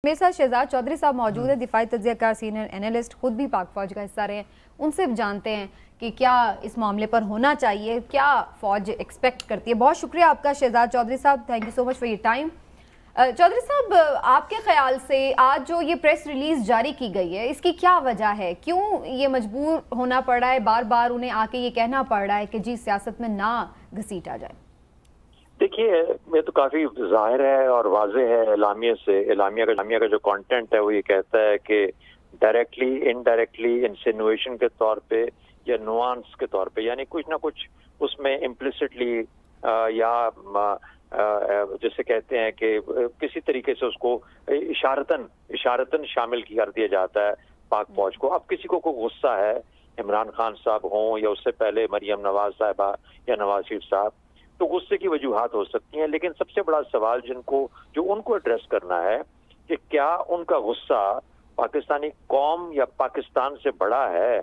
मेरे साथ शहजाद चौधरी साहब मौजूद है, दिफाई तज्ज़ियाकार सीनियर एनालिस्ट, खुद भी पाक फौज का हिस्सा रहे हैं। उनसे जानते हैं कि क्या इस मामले पर होना चाहिए, क्या फौज एक्सपेक्ट करती है। बहुत शुक्रिया आपका शहजाद चौधरी साहब, thank you so much for your time. Chaudhary साहब, आपके ख्याल से आज जो ये प्रेस रिलीज जारी की गई है, इसकी क्या वजह है? क्यों ये मजबूर होना पड़ रहा है, बार बार उन्हें आके ये कहना पड़ रहा है कि जी सियासत में ना घसीटा जाए? देखिए, ये तो काफी जाहिर है और वाज़ेह है। एलामिया का जो कंटेंट है वो ये कहता है कि डायरेक्टली, इनडायरेक्टली, इंसिनुएशन के तौर पे या नुआंस के तौर पे, यानी कुछ ना कुछ उसमें इम्प्लिसिटली या जैसे कहते हैं कि किसी तरीके से उसको इशारतन शामिल कर दिया जाता है पाक फौज को। अब किसी को कोई गुस्सा है, इमरान खान साहब हों या उससे पहले मरियम नवाज साहिबा या नवाज शरीफ साहब, तो गुस्से की वजूहात हो सकती हैं, लेकिन सबसे बड़ा सवाल जो उनको एड्रेस करना है कि क्या उनका गुस्सा पाकिस्तानी कौम या पाकिस्तान से बड़ा है।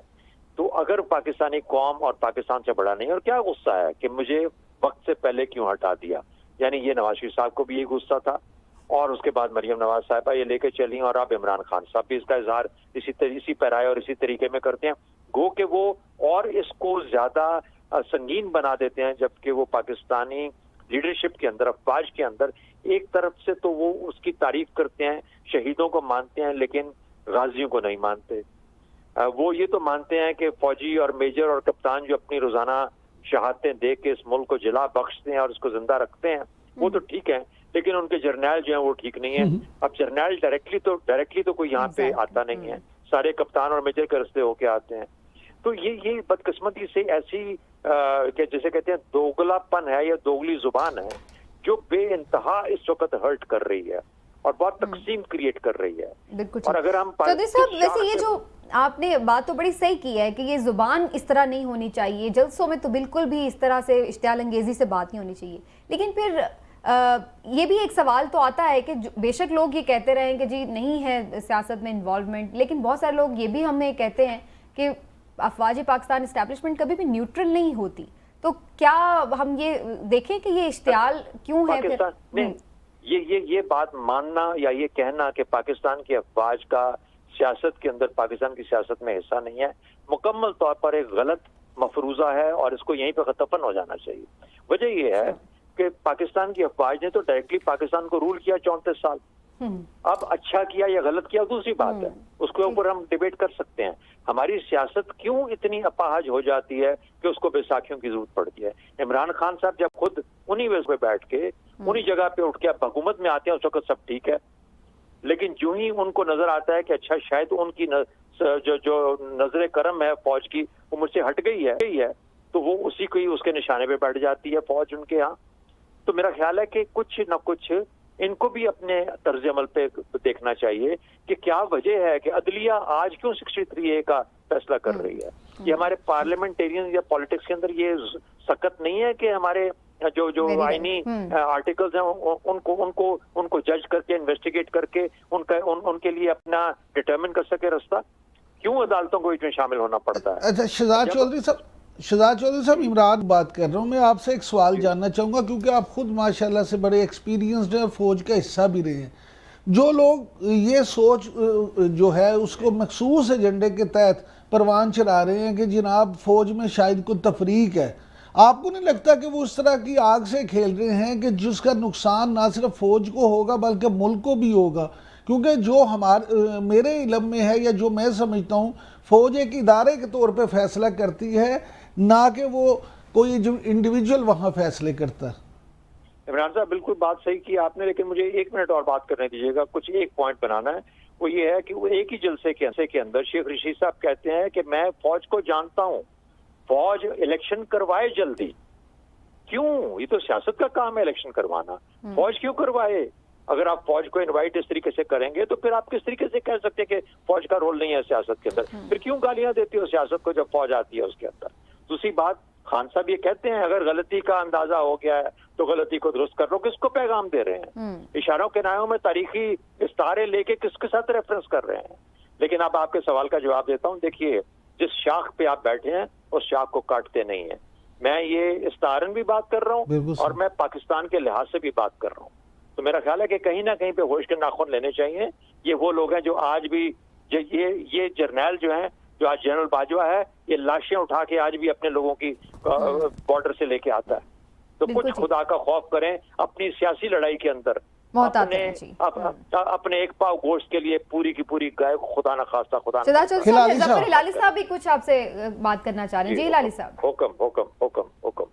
तो अगर पाकिस्तानी कौम और पाकिस्तान से बड़ा नहीं, और क्या गुस्सा है कि मुझे वक्त से पहले क्यों हटा दिया, यानी ये नवाज शरीफ साहब को भी ये गुस्सा था और उसके बाद मरियम नवाज साहिबा ये लेके चली, और अब इमरान खान साहब भी इसका इजहार इसी पैराए और इसी तरीके में करते हैं। गो कि वो और इसको ज्यादा संगीन बना देते हैं, जबकि वो पाकिस्तानी लीडरशिप के अंदर, अफवाज के अंदर, एक तरफ से तो वो उसकी तारीफ करते हैं, शहीदों को मानते हैं, लेकिन गाजियों को नहीं मानते। वो ये तो मानते हैं कि फौजी और मेजर और कप्तान जो अपनी रोजाना शहादतें दे के इस मुल्क को जिला बख्शते हैं और उसको जिंदा रखते हैं, वो तो ठीक है, लेकिन उनके जर्नैल जो हैं वो ठीक नहीं है। अब जर्नैल डायरेक्टली तो कोई यहाँ पे आता नहीं है, सारे कप्तान और मेजर के रस्ते होके आते हैं। तो ये बदकिस्मती से ऐसी जैसे कहते हैं दोगलापन है या दोगली जुबान है, जो बेइंतहा इस वक्त हर्ट कर रही है और बहुत तकसीम क्रिएट कर रही है। और अगर हम चौधरी साहब, वैसे ये जो आपने बात तो बड़ी सही की है कि ये जुबान इस तरह नहीं होनी चाहिए, जलसों में तो बिल्कुल भी इस तरह से इश्तियाल अंगेजी से बात नहीं होनी चाहिए, लेकिन फिर ये भी एक सवाल तो आता है कि बेशक लोग ये कहते रहे कि जी नहीं है सियासत में इन्वॉल्वमेंट, लेकिन बहुत सारे लोग ये भी हमें कहते हैं कि अफवाज पाकिस्तान एस्टैब्लिशमेंट कभी भी न्यूट्रल नहीं होती। तो क्या हम ये देखें कि ये इश्तियाल क्यों है? फिर नहीं, ये बात मानना या ये कहना कि पाकिस्तान की अफवाज का सियासत के अंदर, पाकिस्तान की सियासत में हिस्सा नहीं है, मुकम्मल तौर पर एक गलत मफरूजा है और इसको यहीं पर खत्म हो जाना चाहिए। वजह यह है कि पाकिस्तान की अफवाज ने तो डायरेक्टली पाकिस्तान को रूल किया 34 साल। अब अच्छा किया या गलत किया दूसरी बात है, उसके ऊपर हम डिबेट कर सकते हैं। हमारी सियासत क्यों इतनी अपाहज हो जाती है कि उसको बैसाखियों की जरूरत पड़ती है। इमरान खान साहब जब खुद उन्हीं वेज पे बैठ के उन्हीं जगह पे उठ के अब हुकूमत में आते हैं, उस वक्त सब ठीक है, लेकिन जो ही उनको नजर आता है कि अच्छा शायद उनकी जो नजर करम है फौज की वो मुझसे हट गई है, तो वो उसी को ही उसके निशाने पे बैठ जाती है फौज उनके यहाँ। तो मेरा ख्याल है कि कुछ न कुछ इनको भी अपने तर्ज अमल पे देखना चाहिए कि क्या वजह है कि अदलिया आज क्यों 63A का फैसला कर रही है। ये हमारे पार्लियामेंटेरियन या पॉलिटिक्स के अंदर ये सख्त नहीं है कि हमारे जो आईनी आर्टिकल्स हैं उनको जज करके, इन्वेस्टिगेट करके उनके लिए अपना डिटरमिन कर सके रास्ता। क्यों अदालतों को इसमें शामिल होना पड़ता है? अच्छा, शहजाद चौधरी साहब, इमरान बात कर रहा हूँ। मैं आपसे एक सवाल जानना चाहूँगा, क्योंकि आप खुद माशाल्लाह से बड़े एक्सपीरियंस्ड हैं और फौज का हिस्सा भी रहे हैं। जो लोग ये सोच जो है उसको मखसूस एजेंडे के तहत परवान चढ़ा रहे हैं कि जनाब फौज में शायद कोई तफरीक है, आपको नहीं लगता कि वो उस तरह की आग से खेल रहे हैं कि जिसका नुकसान ना सिर्फ फौज को होगा बल्कि मुल्क को भी होगा? क्योंकि जो मेरे इल्म में है या जो मैं समझता हूँ, फौज एक इदारे के तौर पे फैसला करती है, ना कि वो कोई जो इंडिविजुअल वहाँ फैसले करता है। इमरान साहब, बिल्कुल बात सही की आपने, लेकिन मुझे 1 मिनट और बात करने दीजिएगा। कुछ एक पॉइंट बनाना है, वो ये है कि वो एक ही जलसे के अंदर शेख रशीद साहब कहते हैं कि मैं फौज को जानता हूँ, फौज इलेक्शन करवाए जल्दी। क्यों? ये तो सियासत का काम है इलेक्शन करवाना, फौज क्यों करवाए? अगर आप फौज को इनवाइट इस तरीके से करेंगे तो फिर आप किस तरीके से कह सकते हैं कि फौज का रोल नहीं है सियासत के अंदर? फिर क्यों गालियां देती हो सियासत को जब फौज आती है उसके अंदर? दूसरी बात, खान साहब ये कहते हैं अगर गलती का अंदाजा हो गया है तो गलती को दुरुस्त कर लो। किसको पैगाम दे रहे हैं? इशारों के नायों में तारीखी इस्तारे लेके किसके साथ रेफरेंस कर रहे हैं? लेकिन अब आपके सवाल का जवाब देता हूँ। देखिए, जिस शाख पे आप बैठे हैं उस शाख को काटते नहीं है। मैं ये इस्तारन भी बात कर रहा हूँ और मैं पाकिस्तान के लिहाज से भी बात कर रहा हूँ। तो मेरा ख्याल है कि कहीं ना कहीं पे होश के नाखून लेने चाहिए। ये वो लोग हैं जो आज भी ये जर्नैल जो है, जो आज जनरल बाजवा है, ये लाशें उठा के आज भी अपने लोगों की बॉर्डर से लेके आता है। तो कुछ खुदा का खौफ करें अपनी सियासी लड़ाई के अंदर। अपने एक पाव गोश्त के लिए पूरी की पूरी गाय को खुदा ना खास्ता खुदा हिलाली साहब भी कुछ आपसे बात करना चाह रहे हैं। जी हिलाली साहब। हुक्म हुक्म हुक्म हुक्म।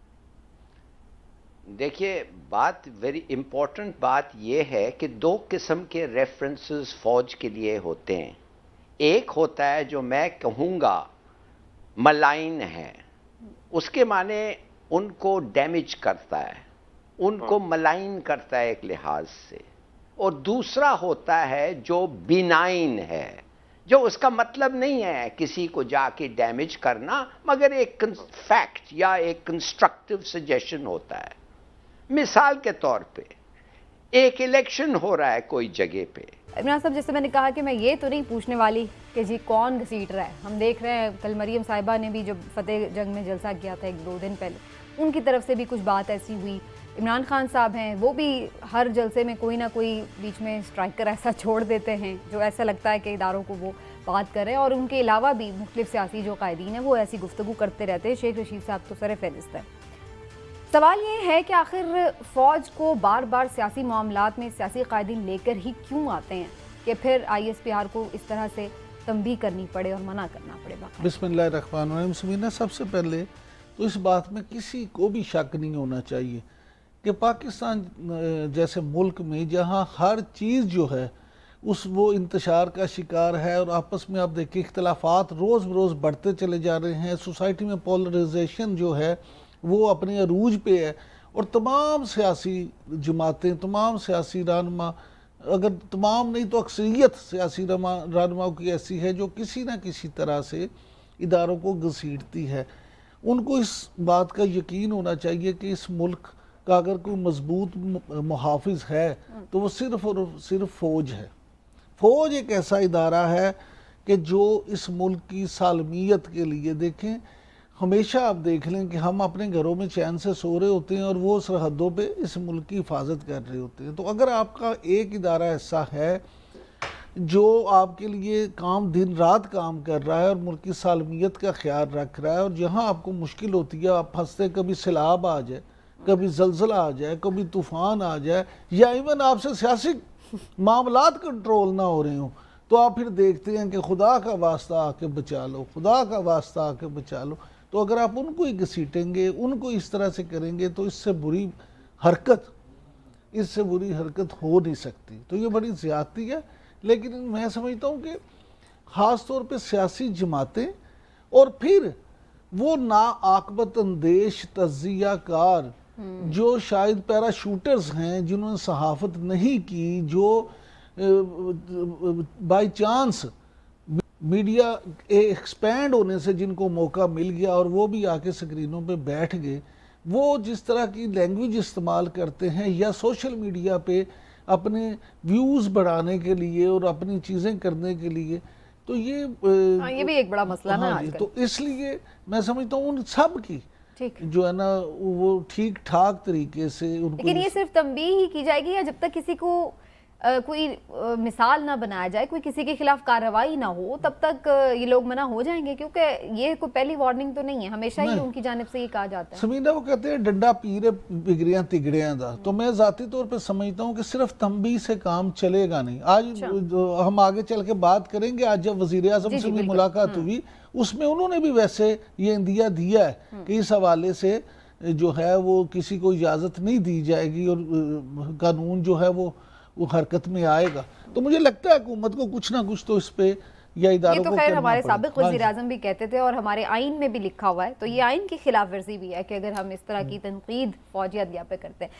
देखिए, बात वेरी इंपॉर्टेंट बात यह है कि दो किस्म के रेफरेंसेस फौज के लिए होते हैं। एक होता है जो मैं कहूँगा मलाइन है, उसके माने उनको डैमेज करता है, उनको मलाइन करता है एक लिहाज से। और दूसरा होता है जो बिनाइन है, जो उसका मतलब नहीं है किसी को जाके डैमेज करना, मगर एक फैक्ट या एक कंस्ट्रक्टिव सजेशन होता है। मिसाल के तौर पे एक इलेक्शन हो रहा है कोई जगह पे। इमरान साहब, जैसे मैंने कहा कि मैं ये तो नहीं पूछने वाली कि जी कौन घसीट रहा है। हम देख रहे हैं कल मरियम साहिबा ने भी जो फतेह जंग में जलसा किया था 1-2 दिन पहले, उनकी तरफ से भी कुछ बात ऐसी हुई। इमरान खान साहब हैं, वो भी हर जलसे में कोई ना कोई बीच में स्ट्राइकर ऐसा छोड़ देते हैं जो ऐसा लगता है कि इदारों को वो बात करें। और उनके अलावा भी मुख्तलिफ सियासी जो कायदीन हैं वो ऐसी गुफ्तगू करते रहते हैं। शेख रशीद साहब तो सर फहरिस्त है। सवाल ये है कि आखिर फ़ौज को बार बार सियासी मामलात में सियासी कायदीन लेकर ही क्यों आते हैं कि फिर ISPR को इस तरह से तंबीह करनी पड़े और मना करना पड़े। बिस्मिल्लाहिर्रहमानिर्रहीम। समीना, सबसे पहले तो इस बात में किसी को भी शक नहीं होना चाहिए कि पाकिस्तान जैसे मुल्क में जहाँ हर चीज़ जो है वो इंतशार का शिकार है और आपस में आप देखिए इख्तलाफात रोज़ बरोज़ बढ़ते चले जा रहे हैं। सोसाइटी में पोलराइजेशन जो है वो अपने अरूज पे है और तमाम सियासी जमातें, तमाम सियासी रहनुमा, अगर तमाम नहीं तो अक्सरियत सियासी रहनुमाओं की ऐसी है जो किसी न किसी तरह से इदारों को घसीटती है। उनको इस बात का यकीन होना चाहिए कि इस मुल्क का अगर कोई मजबूत मुहाफिज है तो वो सिर्फ़ और सिर्फ फ़ौज है। फ़ौज एक ऐसा इदारा है कि जो इस मुल्क की सालमियत के लिए, देखें हमेशा आप देख लें कि हम अपने घरों में चैन से सो रहे होते हैं और वो सरहदों पे इस मुल्क की हिफाजत कर रहे होते हैं। तो अगर आपका एक इदारा ऐसा है जो आपके लिए दिन रात काम कर रहा है और मुल्क की सालमियत का ख्याल रख रहा है, और जहाँ आपको मुश्किल होती है, आप फंसते, कभी सैलाब आ जाए, कभी जलजला आ जाए, कभी तूफ़ान आ जाए, या इवन आपसे सियासी मामलात कंट्रोल ना हो रहे हों, तो आप फिर देखते हैं कि खुदा का वास्ता आके बचा लो, खुदा का वास्ता आके बचा लो। तो अगर आप उनको ही घसीटेंगे, उनको इस तरह से करेंगे, तो इससे बुरी हरकत हो नहीं सकती। तो ये बड़ी ज़्यादती है। लेकिन मैं समझता हूँ कि ख़ास तौर पे सियासी जमातें और फिर वो नाआकबत अंदेश तज़ियाकार जो शायद पैराशूटर्स हैं, जिन्होंने सहाफ़त नहीं की, जो बाई चांस मीडिया एक्सपैंड होने से जिनको मौका मिल गया और वो भी आके स्क्रीनों पे बैठ गए, वो जिस तरह की लैंग्वेज इस्तेमाल करते हैं या सोशल मीडिया पे अपने व्यूज़ बढ़ाने के लिए और अपनी चीज़ें करने के लिए, तो ये भी एक बड़ा मसला ना आजकल। तो इसलिए मैं समझता हूँ उन सब की जो है ना वो ठीक ठाक तरीके से उनको। लेकिन ये सिर्फ तंबीह ही की जाएगी या जब तक किसी को कोई मिसाल ना बनाया जाए, कोई किसी के खिलाफ कार्रवाई ना हो, तब तक ये लोग मना हो जाएंगे? क्योंकि ये कोई पहली वार्निंग तो नहीं है, हमेशा ही उनकी जानिब से ये कहा जाता है। समीना, वो कहते हैं डंडा पीरे बिगड़ियां तिगड़ियां दा। तो मैं ज़ाती तौर पे समझता हूँ कि सिर्फ तंबीह से काम चलेगा नहीं। आज हम आगे चल के बात करेंगे। आज जब वज़ीर आज़म से भी मुलाकात हुई, उसमें उन्होंने भी वैसे ये इंदिया दिया है कि इस हवाले से जो है वो किसी को इजाज़त नहीं दी जाएगी और कानून जो है वो हरकत में आएगा। तो मुझे लगता है हुकूमत को कुछ ना कुछ तो इस पे या इदारों को करना पड़ेगा। ये तो खैर हमारे साबिक़ वज़ीर आज़म भी कहते थे और हमारे आइन में भी लिखा हुआ है, तो ये आइन की खिलाफ वर्जी भी है कि अगर हम इस तरह की तनकीद फ़ौजी अदलिया पे करते हैं।